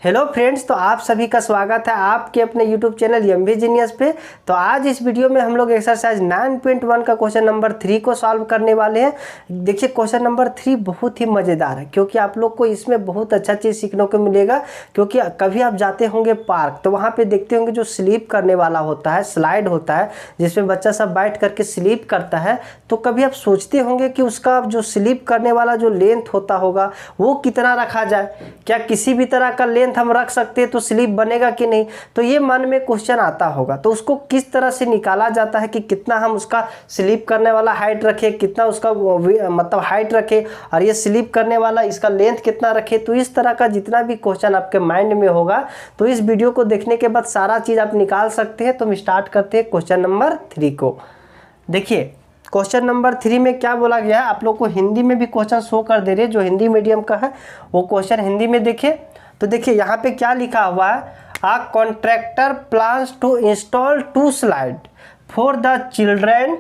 Hello friends, तो आप सभी का स्वागत है आपके अपने यूट्यूब चैनल एमवी जीनियस पे। तो आज इस वीडियो में हम लोग एक्सरसाइज 9.1 का क्वेश्चन नंबर 3 को सॉल्व करने वाले हैं। देखिए क्वेश्चन नंबर 3 बहुत ही मज़ेदार है क्योंकि आप लोग को इसमें बहुत अच्छा चीज़ सीखने को मिलेगा। क्योंकि कभी आप जाते होंगे पार्क तो वहाँ पर देखते होंगे जो स्लीप करने वाला होता है, स्लाइड होता है जिसमें बच्चा सब बैठ करके स्लीप करता है। तो कभी आप सोचते होंगे कि उसका जो स्लीप करने वाला जो लेंथ होता होगा वो कितना रखा जाए, क्या किसी भी तरह का लेंथ हम रख सकते हैं तो स्लीप बनेगा कि नहीं। तो ये मन में क्वेश्चन आता होगा, तो उसको किस तरह से निकाला जाता है कि कितना हम उसका स्लीप करने वाला हाइट रखें, कितना उसका मतलब हाइट रखें और ये स्लीप करने वाला इसका लेंथ कितना रखें। तो इस तरह का जितना भी क्वेश्चन आपके माइंड में होगा तो इस वीडियो को देखने के बाद सारा चीज़ आप निकाल सकते हैं। तो हम स्टार्ट करते हैं क्वेश्चन नंबर 3 को। देखिए क्वेश्चन नंबर 3 में क्या बोला गया है, आप लोग को हिंदी में भी क्वेश्चन शो कर दे रहे हैं। जो हिंदी मीडियम का है वो क्वेश्चन हिंदी में देखिए। तो देखिए यहाँ पे क्या लिखा हुआ है, a contractor plans to install 2 slide for the children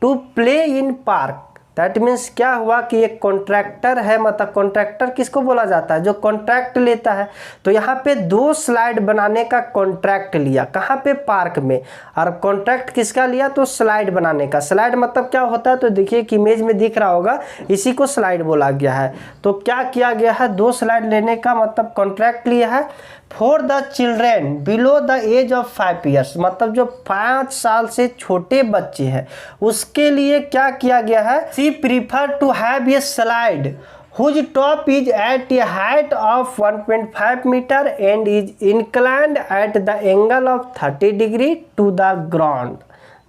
to play in park. That means क्या हुआ कि एक कॉन्ट्रैक्टर है, मतलब कॉन्ट्रैक्टर किसको बोला जाता है, जो कॉन्ट्रैक्ट लेता है। तो यहाँ पे 2 स्लाइड बनाने का कॉन्ट्रैक्ट लिया, कहाँ पे, पार्क में। और कॉन्ट्रैक्ट किसका लिया, तो स्लाइड बनाने का। स्लाइड मतलब क्या होता है, तो देखिए कि इमेज में दिख रहा होगा, इसी को स्लाइड बोला गया है। तो क्या किया गया है, 2 स्लाइड लेने का मतलब कॉन्ट्रैक्ट लिया है for the children below the age of 5 years, मतलब जो 5 साल से छोटे बच्चे हैं उसके लिए क्या किया गया है, she prefer to have a slide whose top is at a height of 1.5 meter and is inclined at the angle of 30 degree to the ground।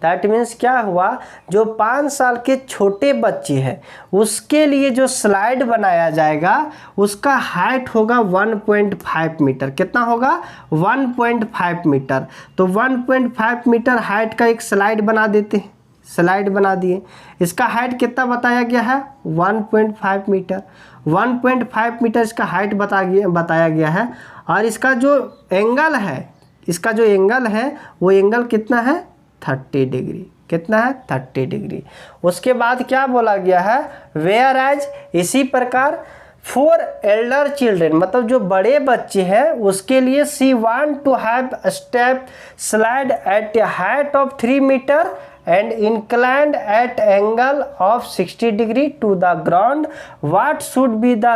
That means क्या हुआ, जो 5 साल के छोटे बच्चे हैं उसके लिए जो स्लाइड बनाया जाएगा उसका हाइट होगा 1.5 मीटर। कितना होगा, 1.5 मीटर। तो 1.5 मीटर हाइट का एक स्लाइड बना देते हैं, स्लाइड बना दिए। इसका हाइट कितना बताया गया है, 1.5 मीटर। 1.5 मीटर इसका हाइट बताया गया है। और इसका जो एंगल है, इसका जो एंगल है वो एंगल कितना है, 30 डिग्री। कितना है, 30 डिग्री। उसके बाद क्या बोला गया है, वेयर एज, इसी प्रकार फॉर एल्डर चिल्ड्रेन, मतलब जो बड़े बच्चे हैं उसके लिए she want to have step slide at a height of 3 metre and inclined at angle of 60 degree to the ground. What should be the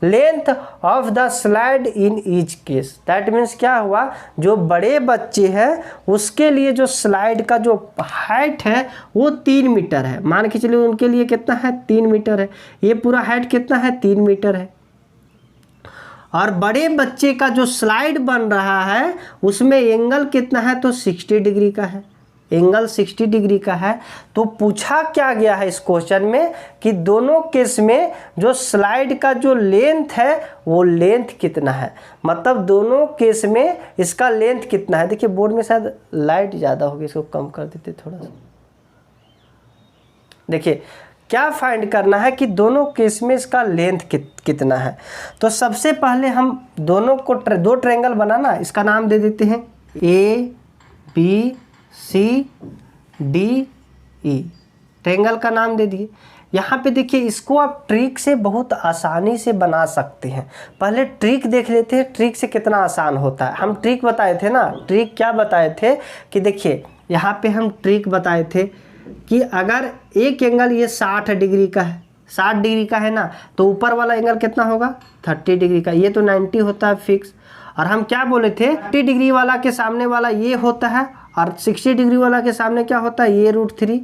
length of the slide in each case? That means क्या हुआ, जो बड़े बच्चे हैं उसके लिए जो slide का जो हाइट है वो 3 मीटर है। मान के चलिए उनके लिए कितना है, 3 मीटर है। ये पूरा हाइट कितना है, 3 मीटर है। और बड़े बच्चे का जो स्लाइड बन रहा है उसमें एंगल कितना है, तो 60 डिग्री का है। एंगल 60 डिग्री का है। तो पूछा क्या गया है इस क्वेश्चन में कि दोनों केस में जो स्लाइड का जो लेंथ है वो लेंथ कितना है, मतलब दोनों केस में इसका लेंथ कितना है। देखिए बोर्ड में शायद लाइट ज़्यादा होगी, इसको कम कर देते थोड़ा सा। देखिए क्या फाइंड करना है कि दोनों केस में इसका लेंथ कितना है। तो सबसे पहले हम दोनों को 2 ट्रायंगल बनाना, इसका नाम दे देते हैं ABCDE। ट्रायंगल का नाम दे दिए। यहाँ पे देखिए इसको आप ट्रिक से बहुत आसानी से बना सकते हैं। पहले ट्रिक देख लेते हैं, ट्रिक से कितना आसान होता है। हम ट्रिक बताए थे ना, ट्रिक क्या बताए थे कि देखिए यहाँ पे हम ट्रिक बताए थे कि अगर एक एंगल ये 60 डिग्री का है, 60 डिग्री का है ना, तो ऊपर वाला एंगल कितना होगा, 30 डिग्री का। ये तो 90 होता है फिक्स। और हम क्या बोले थे, 30 डिग्री वाला के सामने वाला ये होता है और 60 डिग्री वाला के सामने क्या होता है, ये √3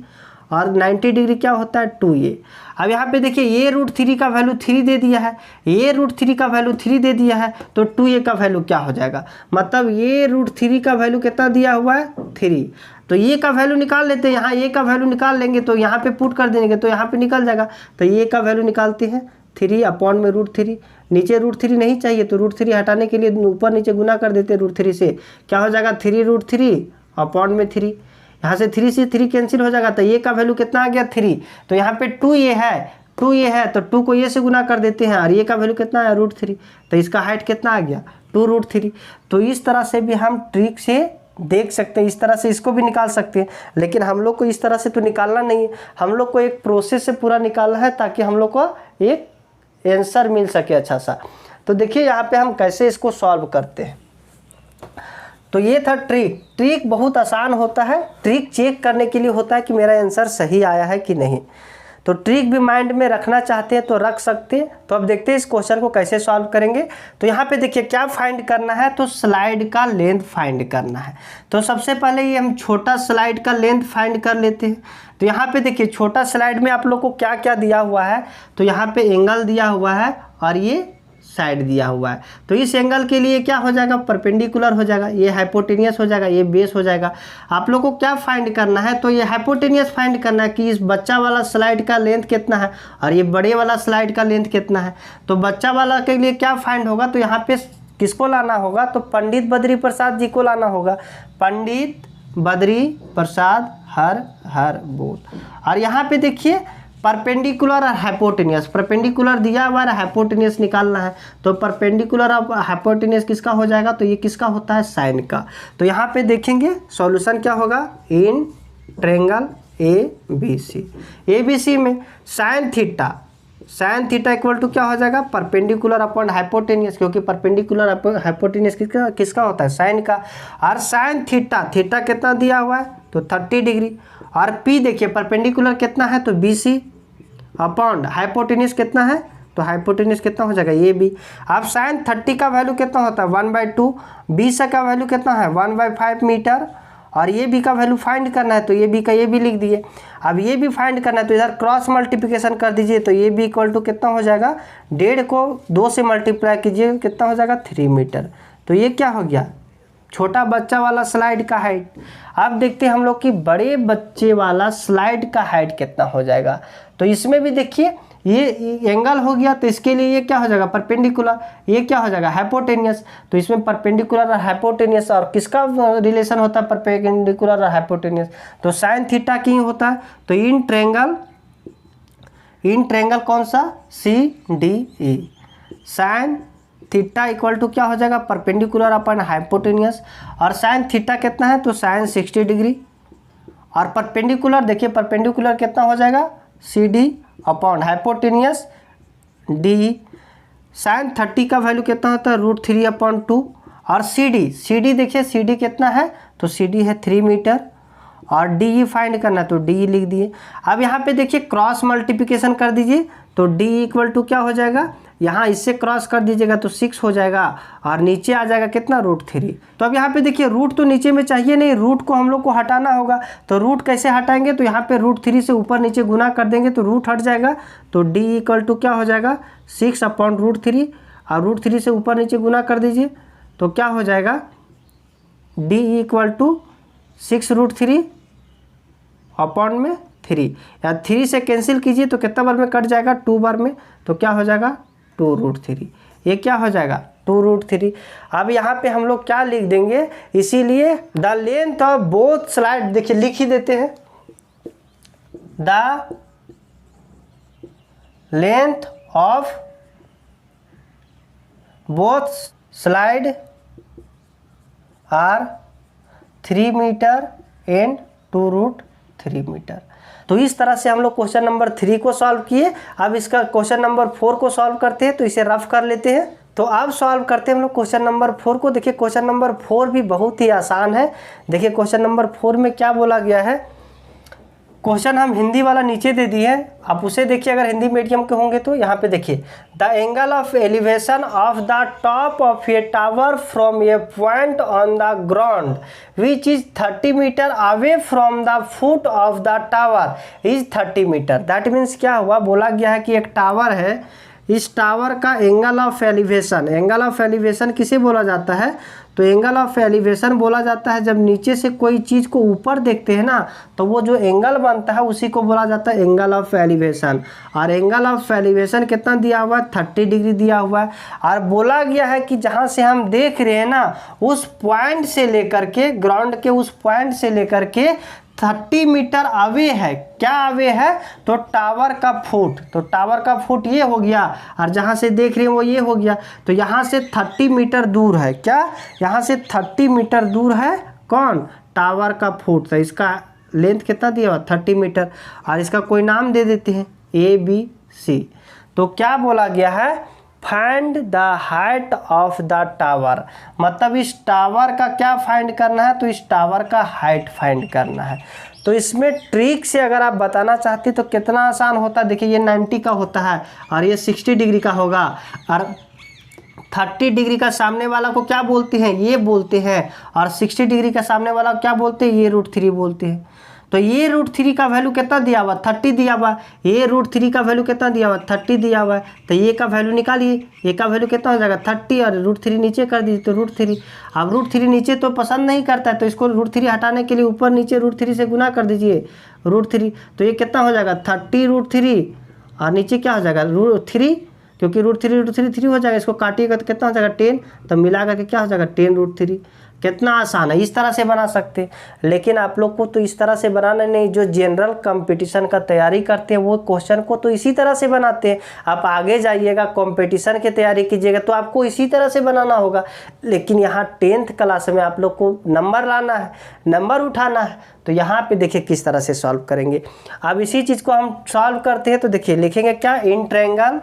और 90 डिग्री क्या होता है, 2a। अब यहाँ पे देखिए ये √3 का वैल्यू 3 दे दिया है, ये √3 का वैल्यू 3 दे दिया है, तो 2a का वैल्यू क्या हो जाएगा, मतलब ये √3 का वैल्यू कितना दिया हुआ है, 3। तो ये का वैल्यू निकाल लेते हैं, यहाँ ये का वैल्यू निकाल लेंगे तो यहाँ पे पुट कर देंगे तो यहाँ पे निकल जाएगा। तो ये का वैल्यू निकालते हैं 3 अपॉन में √3। नीचे √3 नहीं चाहिए तो √3 हटाने के लिए ऊपर नीचे गुना कर देते हैं √3 से। क्या हो जाएगा, 3√3 अपॉन में 3। यहाँ से 3 से 3 कैंसिल हो जाएगा। तो ये का वैल्यू कितना आ गया, 3। तो यहाँ पे 2a है तो 2 को ये से गुना कर देते हैं और ये का वैल्यू कितना है, √3। तो इसका हाइट कितना आ गया, 2√3। तो इस तरह से भी हम ट्रिक से देख सकते हैं, इस तरह से इसको भी निकाल सकते हैं। लेकिन हम लोग को इस तरह से तो निकालना नहीं है, हम लोग को एक प्रोसेस से पूरा निकालना है ताकि हम लोग को एक आंसर मिल सके अच्छा सा। तो देखिए यहाँ पे हम कैसे इसको सॉल्व करते हैं। तो ये था ट्रिक। ट्रिक बहुत आसान होता है, ट्रिक चेक करने के लिए होता है कि मेरा आंसर सही आया है कि नहीं। तो ट्रिक भी माइंड में रखना चाहते हैं तो रख सकते हैं। तो अब देखते हैं इस क्वेश्चन को कैसे सॉल्व करेंगे। तो यहाँ पे देखिए क्या फाइंड करना है, तो स्लाइड का लेंथ फाइंड करना है। तो सबसे पहले ये हम छोटा स्लाइड का लेंथ फाइंड कर लेते हैं। तो यहाँ पे देखिए छोटा स्लाइड में आप लोग को क्या क्या दिया हुआ है, तो यहाँ पे एंगल दिया हुआ है और ये साइड दिया हुआ है। तो इस एंगल के लिए क्या हो जाएगा, परपेंडिकुलर हो जाएगा, ये हाइपोटेनियस हो जाएगा, ये बेस हो जाएगा। आप लोग को क्या फाइंड करना है, तो ये हाइपोटेनियस फाइंड करना है कि इस बच्चा वाला स्लाइड का लेंथ कितना है और ये बड़े वाला स्लाइड का लेंथ कितना है। तो बच्चा वाला के लिए क्या फाइंड होगा, तो यहाँ पे किसको लाना होगा, तो पंडित बद्री प्रसाद जी को लाना होगा। पंडित बद्री प्रसाद हर हर बोल। और यहाँ पे देखिए परपेंडिकुलर और हाइपोटेनियस, परपेंडिकुलर दिया हुआ है, हाइपोटेनियस निकालना है। तो परपेंडिकुलर और हाइपोटेनियस किसका हो जाएगा, तो ये किसका होता है, साइन का। तो यहाँ पे देखेंगे सॉल्यूशन क्या होगा, इन ट्रायंगल ABC में साइन थीटा इक्वल टू क्या हो जाएगा, परपेंडिकुलर अपॉन हाइपोटेनियस, क्योंकि परपेंडिकुलर हाइपोटेनियस किसका होता है, साइन का। और साइन थीटा कितना दिया हुआ है, तो 30 डिग्री। और P देखिए परपेंडिकुलर कितना है, तो BC अपॉन हाइपोटेनियस कितना है, तो हाइपोटेनियस कितना हो जाएगा, ये भी। अब साइन 30 का वैल्यू कितना होता है, 1/2। BC का वैल्यू कितना है, 1/5 मीटर। और ये भी का वैल्यू फाइंड करना है, तो ये भी का ये भी लिख दिए। अब ये भी फाइंड करना है, तो इधर क्रॉस मल्टीप्लिकेशन कर दीजिए। तो ये भी इक्वल टू कितना हो जाएगा, 1.5 को 2 से मल्टीप्लाई कीजिए, कितना हो जाएगा, 3 मीटर। तो ये क्या हो गया, छोटा बच्चा वाला स्लाइड का हाइट। अब देखते हैं हम लोग कि बड़े बच्चे वाला स्लाइड का हाइट कितना हो जाएगा। तो इसमें भी देखिए ये एंगल हो गया, तो इसके लिए ये क्या हो जाएगा, परपेंडिकुलर। ये क्या हो जाएगा, हाइपोटेनियस। तो इसमें परपेंडिकुलर और हाइपोटेनियस और किसका रिलेशन होता है, परपेंडिकुलर और हाइपोटेनियस, तो साइन थीटा की होता है। तो इन ट्रायंगल कौन सा, CDE, sine theta equal to क्या हो जाएगा, परपेंडिकुलर अपन हाइपोटेनियस। और साइन थीटा कितना है, तो साइन 60 डिग्री। और परपेंडिकुलर देखिए परपेंडिकुलर कितना हो जाएगा, CD upon hypotenuse DE। Sine 30 का वैल्यू कितना होता है, √3/2। और CD देखिए CD कितना है, तो CD है 3 मीटर। और DE फाइंड करना, तो DE लिख दिए। अब यहाँ पे देखिए क्रॉस मल्टीप्लिकेशन कर दीजिए, तो DE इक्वल टू क्या हो जाएगा, यहाँ इससे क्रॉस कर दीजिएगा तो 6 हो जाएगा। और नीचे आ जाएगा कितना, √3। तो अब यहाँ पे देखिए रूट तो नीचे में चाहिए नहीं, रूट को हम लोग को हटाना होगा। तो रूट कैसे हटाएंगे, तो यहाँ पे √3 से ऊपर नीचे गुना कर देंगे तो रूट हट जाएगा। तो D इक्वल टू क्या हो जाएगा, 6/√3। और √3 से ऊपर नीचे गुना कर दीजिए तो क्या हो जाएगा, D इक्वल टू 6√3 अपॉन में 3, या 3 से कैंसिल कीजिए तो कितना बार में कट जाएगा, 2 बार में। तो क्या हो जाएगा, 2√3। ये क्या हो जाएगा, 2√3। अब यहाँ पे हम लोग क्या लिख देंगे, इसीलिए the length of both slide, देखिए लिख ही देते हैं, the length of both slide are 3 metre and 2√3 metre. तो इस तरह से हम लोग क्वेश्चन नंबर 3 को सॉल्व किए। अब इसका क्वेश्चन नंबर 4 को सॉल्व करते हैं, तो इसे रफ कर लेते हैं। तो अब सॉल्व करते हैं हम लोग क्वेश्चन नंबर 4 को। देखिए क्वेश्चन नंबर 4 भी बहुत ही आसान है। देखिए क्वेश्चन नंबर 4 में क्या बोला गया है, क्वेश्चन हम हिंदी वाला नीचे दे दिए हैं, आप उसे देखिए अगर हिंदी मीडियम के होंगे तो। यहाँ पे देखिए, the angle of elevation of the top of a tower from a point on the ground which is 30 metre away from the foot of the tower is 30 metre. That means क्या हुआ, बोला गया है कि एक टावर है, इस tower का एंगल ऑफ एलिवेशन किसे बोला जाता है, तो एंगल ऑफ एलिवेशन बोला जाता है जब नीचे से कोई चीज़ को ऊपर देखते हैं ना, तो वो जो एंगल बनता है उसी को बोला जाता है एंगल ऑफ एलिवेशन। और एंगल ऑफ एलिवेशन कितना दिया हुआ है, 30 डिग्री दिया हुआ है। और बोला गया है कि जहाँ से हम देख रहे हैं ना, उस पॉइंट से लेकर के, ग्राउंड के उस पॉइंट से लेकर के 30 मीटर अवे है। क्या अवे है, तो टावर का फुट। तो टावर का फुट ये हो गया, और जहाँ से देख रहे हैं वो ये हो गया। तो यहाँ से 30 मीटर दूर है, क्या, यहाँ से 30 मीटर दूर है कौन, टावर का फुट। तो इसका लेंथ कितना दिया हुआ, 30 मीटर। और इसका कोई नाम दे देते हैं ABC। तो क्या बोला गया है, find the height of the tower, मतलब इस टावर का क्या फाइंड करना है, तो इस टावर का हाइट फाइंड करना है। तो इसमें ट्रिक से अगर आप बताना चाहते तो कितना आसान होता है। देखिए ये 90 का होता है और ये 60 डिग्री का होगा, और 30 डिग्री का सामने वाला को क्या बोलते हैं, ये बोलते हैं, और 60 डिग्री का सामने वाला को क्या बोलते हैं, ये √3 बोलते हैं। तो ये √3 का वैल्यू कितना दिया हुआ, 30 दिया हुआ, ये √3 का वैल्यू कितना दिया हुआ, 30 दिया हुआ है। तो ये का वैल्यू निकालिए, ये का वैल्यू कितना हो जाएगा 30, और √3 नीचे कर दीजिए तो √3। अब √3 नीचे तो पसंद नहीं करता है, तो इसको √3 हटाने के लिए ऊपर नीचे √3 से गुना कर दीजिए √3। तो ये कितना हो जाएगा 30 √3, और नीचे क्या हो जाएगा √3, क्योंकि √3 हो जाएगा, इसको काटिएगा तो कितना हो जाएगा 10, तो मिला करके क्या हो जाएगा 10 √3। कितना आसान है, इस तरह से बना सकते हैं। लेकिन आप लोग को तो इस तरह से बनाना नहीं, जो जनरल कंपटीशन का तैयारी करते हैं वो क्वेश्चन को तो इसी तरह से बनाते हैं। आप आगे जाइएगा कंपटीशन की तैयारी कीजिएगा तो आपको इसी तरह से बनाना होगा। लेकिन यहाँ 10th क्लास में आप लोग को नंबर लाना है, नंबर उठाना है, तो यहाँ पे देखिए किस तरह से सॉल्व करेंगे। अब इसी चीज़ को हम सॉल्व करते हैं, तो देखिए लिखेंगे क्या, इन ट्रायंगल,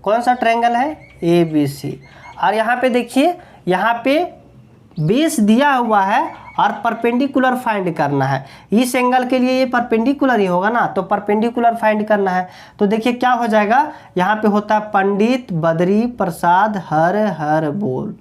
कौन सा ट्रायंगल है, ABC। और यहाँ पे देखिए, यहाँ पे बेस दिया हुआ है और परपेंडिकुलर फाइंड करना है। इस एंगल के लिए ये परपेंडिकुलर ही होगा ना, तो परपेंडिकुलर फाइंड करना है। तो देखिए क्या हो जाएगा, यहाँ पे होता है पंडित बद्री प्रसाद हर हर बोल,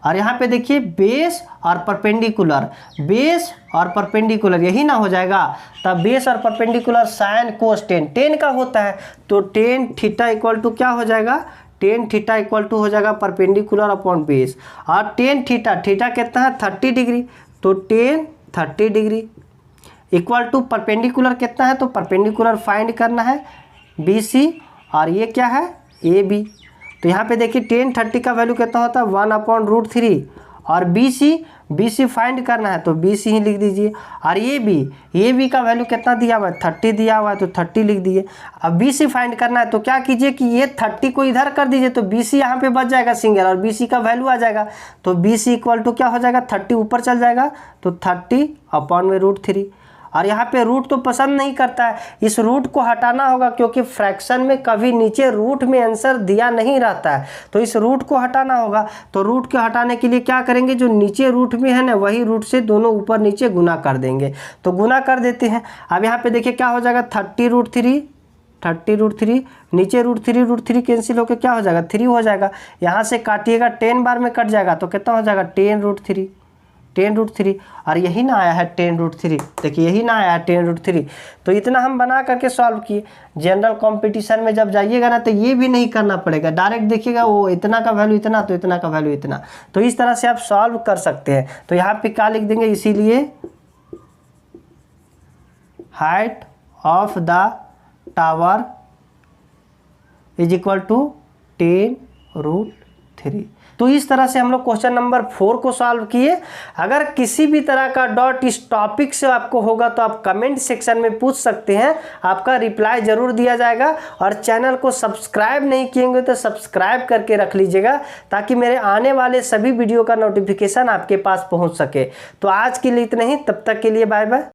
और यहाँ पे देखिए बेस और परपेंडिकुलर, बेस और परपेंडिकुलर यही ना हो जाएगा। तब बेस और परपेंडिकुलर साइन कोस 10 का होता है, तो tan थीटा इक्वल टू क्या हो जाएगा, tan थीटा इक्वल टू हो जाएगा परपेंडिकुलर अपॉन बेस, और tan थीटा, थीटा कितना है 30 डिग्री, तो tan 30 degree equal to perpendicular कितना है, तो परपेंडिकुलर फाइंड करना है BC, और ये क्या है AB। तो यहाँ पे देखिए tan 30 का वैल्यू कितना होता है 1/√3, और BC फाइंड करना है तो BC ही लिख दीजिए, और ये भी का वैल्यू कितना दिया हुआ है 30 दिया हुआ है, तो 30 लिख दिए। अब BC फाइंड करना है तो क्या कीजिए कि ये 30 को इधर कर दीजिए, तो BC यहाँ पे बच जाएगा सिंगल, और BC का वैल्यू आ जाएगा, तो BC इक्वल टू क्या हो जाएगा 30 ऊपर चल जाएगा, तो 30/√3। और यहाँ पे रूट तो पसंद नहीं करता है, इस रूट को हटाना होगा, क्योंकि फ्रैक्शन में कभी नीचे रूट में आंसर दिया नहीं रहता है, तो इस रूट को हटाना होगा। तो रूट को हटाने के लिए क्या करेंगे, जो नीचे रूट में है ना वही रूट से दोनों ऊपर नीचे गुना कर देंगे, तो गुना कर देते हैं। अब यहाँ पे देखिए क्या हो जाएगा 30√3 नीचे √3 कैंसिल होकर क्या हो जाएगा 3 हो जाएगा। यहाँ से काटिएगा 10 बार में कट जाएगा, तो कितना हो जाएगा 10√3, और यही ना आया है 10√3, देखिए यही ना आया है 10√3। तो इतना हम बना करके सॉल्व किए। जनरल कंपटीशन में जब जाइएगा ना तो ये भी नहीं करना पड़ेगा, डायरेक्ट देखिएगा वो इतना का वैल्यू इतना, तो इतना का वैल्यू इतना, तो इस तरह से आप सॉल्व कर सकते हैं। तो यहाँ पे क्या लिख देंगे, इसीलिए height of the tower is equal to 10√3। तो इस तरह से हम लोग क्वेश्चन नंबर 4 को सॉल्व किए। अगर किसी भी तरह का डाउट इस टॉपिक से आपको होगा तो आप कमेंट सेक्शन में पूछ सकते हैं, आपका रिप्लाई जरूर दिया जाएगा। और चैनल को सब्सक्राइब नहीं किएंगे तो सब्सक्राइब करके रख लीजिएगा, ताकि मेरे आने वाले सभी वीडियो का नोटिफिकेशन आपके पास पहुंच सके। तो आज के लिए इतना ही, तब तक के लिए बाय बाय।